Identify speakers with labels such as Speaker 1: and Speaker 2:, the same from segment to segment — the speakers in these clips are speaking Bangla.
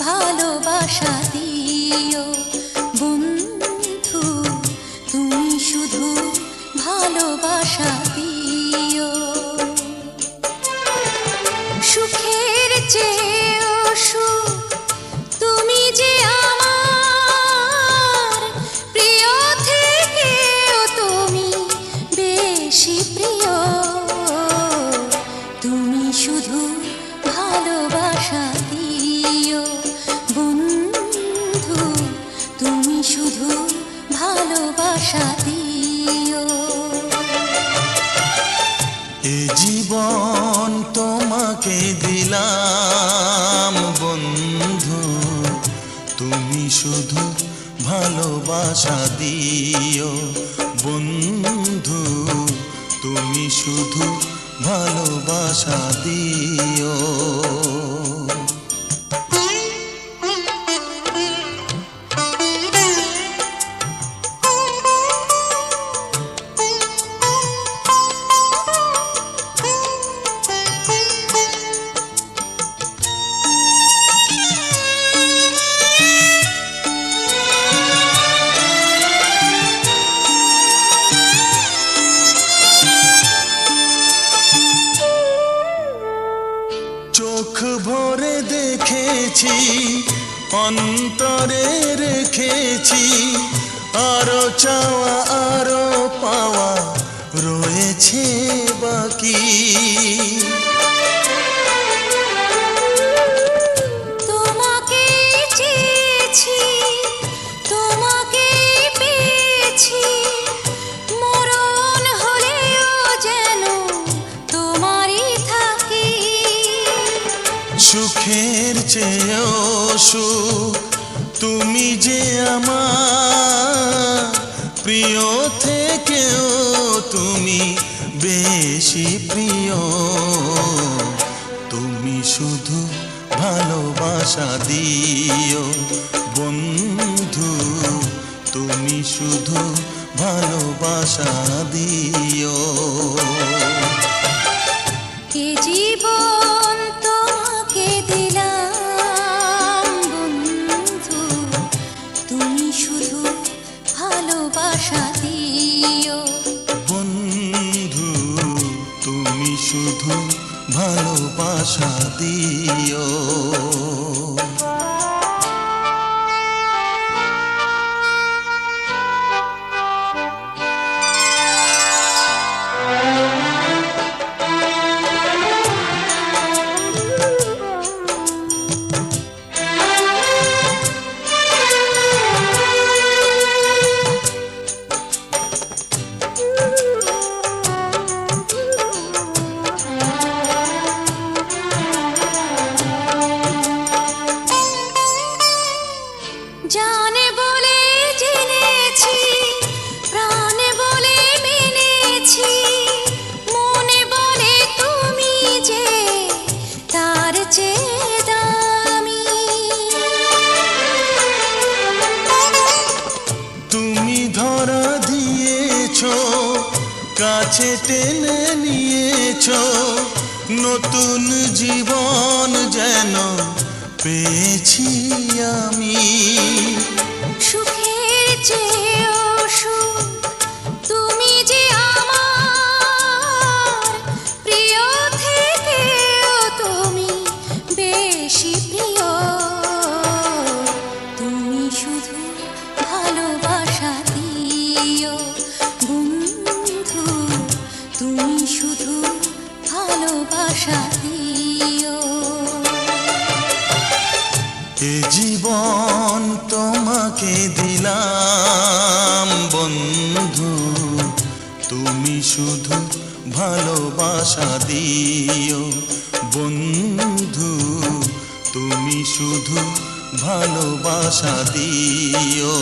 Speaker 1: ভালোবাসা দিও বন্ধু, তুমি শুধু ভালোবাসা দিও। সুখের চেয়েও সুখ তুমি যে আমার, প্রিয় থেকেও তুমি বেশি প্রিয়। তুমি শুধু ভালোবাসা দিও বন্ধু, তুমি শুধু ভালোবাসা দিও।
Speaker 2: এ জীবন তোমাকে দিলাম বন্ধু, তুমি শুধু ভালোবাসা দিও বন্ধু, তুমি শুধু ভালোবাসা দিও। চোখ ভরে দেখেছি, অন্তরে রেখেছি, আরো চাওয়া আরো পাওয়া রয়েছে বাকি।
Speaker 1: তোমাকে চেয়েছি, তোমাকে পেয়েছি, মরণ হলেও যেন তোমারই থাকি।
Speaker 2: সুখের চেয়েও সুখ তুমি যে আমার, প্রিয় থেকেও তুমি বেশি প্রিয়। তুমি শুধু ভালোবাসা দিও বন্ধু, তুমি শুধু ভালোবাসা দিও।
Speaker 1: এ জীবন তোমাকে দিলাম বন্ধু, তুমি শুধু ভালোবাসা দিও
Speaker 2: বন্ধু, তুমি শুধু ভালোবাসা দিও।
Speaker 1: জানে বলে জেনেছি, প্রাণে বলে মেনেছি, মনে বলে তুমি যে তার চেয়ে দামি।
Speaker 2: তুমি ধরা দিয়েছ, কাছে টেনে নিয়েছ, নতুন জীবন যেন পেয়েছি আমি।
Speaker 1: সুখের চেয়েও সুখ তুমি যে আমার, প্রিয় থেকেও তুমি বেশি প্রিয়। তুমি শুধু ভালোবাসা দিও বন্ধু, তুমি শুধু ভালোবাসা দিও।
Speaker 2: এ জীবন তোমাকে দিলাম বন্ধু, তুমি শুধু ভালোবাসা দিও বন্ধু, তুমি শুধু ভালোবাসা দিও।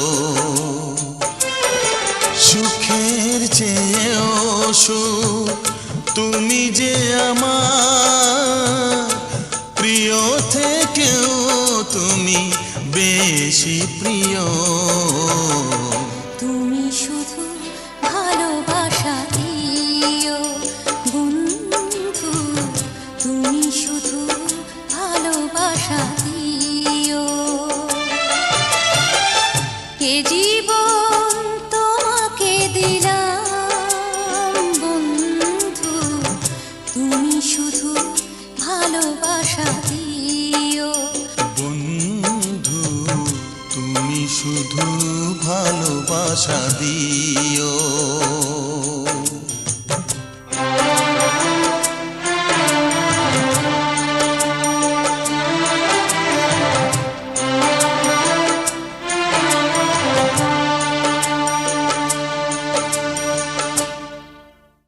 Speaker 2: সুখের চেয়েও সুখ তুমি যে আমার, প্রিয় থেকেও তুমি বেশি প্রিয়।
Speaker 1: তুমি শুধু ভালোবাসা দিও বন্ধু, তুমি শুধু ভালোবাসা দিও। এ জীবন তোমাকে দিলাম বন্ধু, তুমি শুধু ভালোবাসা দিও।
Speaker 2: বন্ধু তুমি শুধু ভালোবাসা দিও।